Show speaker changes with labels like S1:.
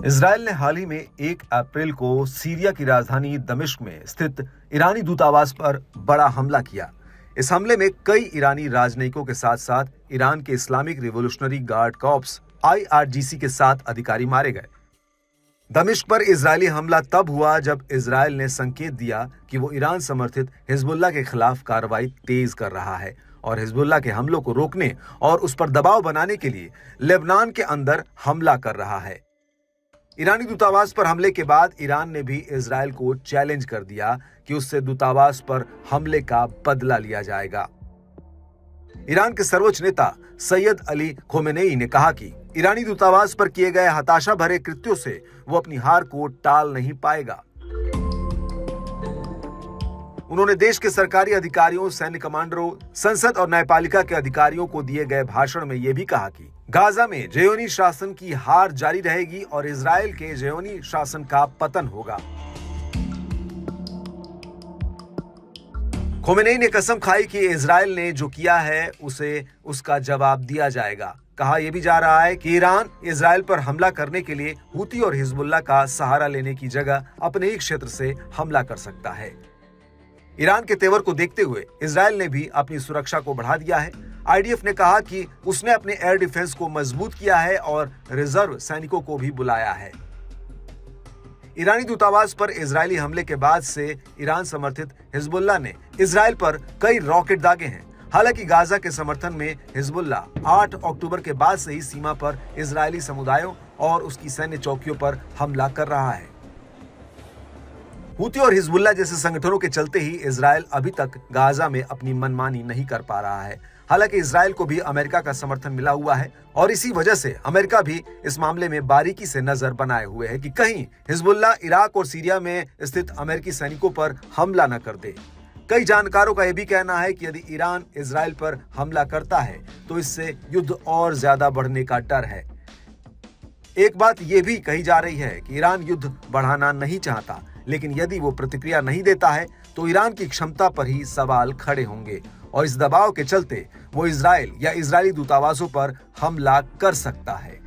S1: Israel ने हाल ही में 1 अप्रैल को सीरिया की राजधानी दमिश्क में स्थित ईरानी दूतावास पर बड़ा हमला किया। इस हमले में कई ईरानी राजनयिकों के साथ साथ ईरान के Islamic revolutionary guard corps IRGC के 7 अधिकारी मारे गए। दमिश्क पर इजरायली हमला तब हुआ जब इजरायल ने संकेत दिया कि वो ईरान समर्थित हिजबुल्लाह के खिलाफ कार्रवाई तेज कर रहा है और हिजबुल्लाह के हमलों को रोकने और उस पर दबाव बनाने के लिए लेबनान के अंदर हमला कर रहा है। ईरानी दूतावास पर हमले के बाद ईरान ने भी इजरायल को चैलेंज कर दिया कि उससे दूतावास पर हमले का बदला लिया जाएगा। ईरान के सर्वोच्च नेता सैयद अली खोमेनेई ने कहा कि ईरानी दूतावास पर किए गए हताशा भरे कृत्यों से वो अपनी हार को टाल नहीं पाएगा। उन्होंने देश के सरकारी अधिकारियों, सैन्य कमांडरों, संसद और न्यायपालिका के अधिकारियों को दिए गए भाषण में यह भी कहा कि गाजा में ज़ियोनी शासन की हार जारी रहेगी और इजरायल के ज़ियोनी शासन का पतन होगा। खोमेनेई ने कसम खाई कि इजरायल ने जो किया है उसे उसका जवाब दिया जाएगा। कहा यह भी जा रहा है कि ईरान इजरायल पर हमला करने के लिए हूती और हिजबुल्लाह का सहारा लेने की जगह अपने ही क्षेत्र से हमला कर सकता है। ईरान के तेवर को देखते हुए इजरायल ने भी अपनी सुरक्षा को बढ़ा दिया है। IDF ने कहा कि उसने अपने एयर डिफेंस को मजबूत किया है और रिजर्व सैनिकों को भी बुलाया है। ईरानी दूतावास पर इजरायली हमले के बाद से ईरान समर्थित हिजबुल्लाह ने इजरायल पर कई रॉकेट दागे हैं। हालांकि गाजा के समर्थन में हिजबुल्लाह 8 अक्टूबर के बाद से ही सीमा पर इजरायली समुदायों और उसकी सैन्य चौकियों पर हमला कर रहा है। हूती और हिजबुल्लाह जैसे संगठनों के चलते ही इजरायल अभी तक गाजा में अपनी मनमानी नहीं कर पा रहा है। हालांकि इजरायल को भी अमेरिका का समर्थन मिला हुआ है और इसी वजह से अमेरिका भी इस मामले में बारीकी से नजर बनाए हुए है कि कहीं हिजबुल्लाह इराक और सीरिया में स्थित अमेरिकी सैनिकों पर हमला न कर दे। कई जानकारों का यह भी कहना है कि यदि ईरान इजरायल पर हमला करता है तो इससे युद्ध और ज्यादा बढ़ने का डर है। एक बात यह भी कही जा रही है कि ईरान युद्ध बढ़ाना नहीं चाहता, लेकिन यदि वो प्रतिक्रिया नहीं देता है तो ईरान की क्षमता पर ही सवाल खड़े होंगे और इस दबाव के चलते वो इजरायल या इजरायली दूतावासों पर हमला कर सकता है।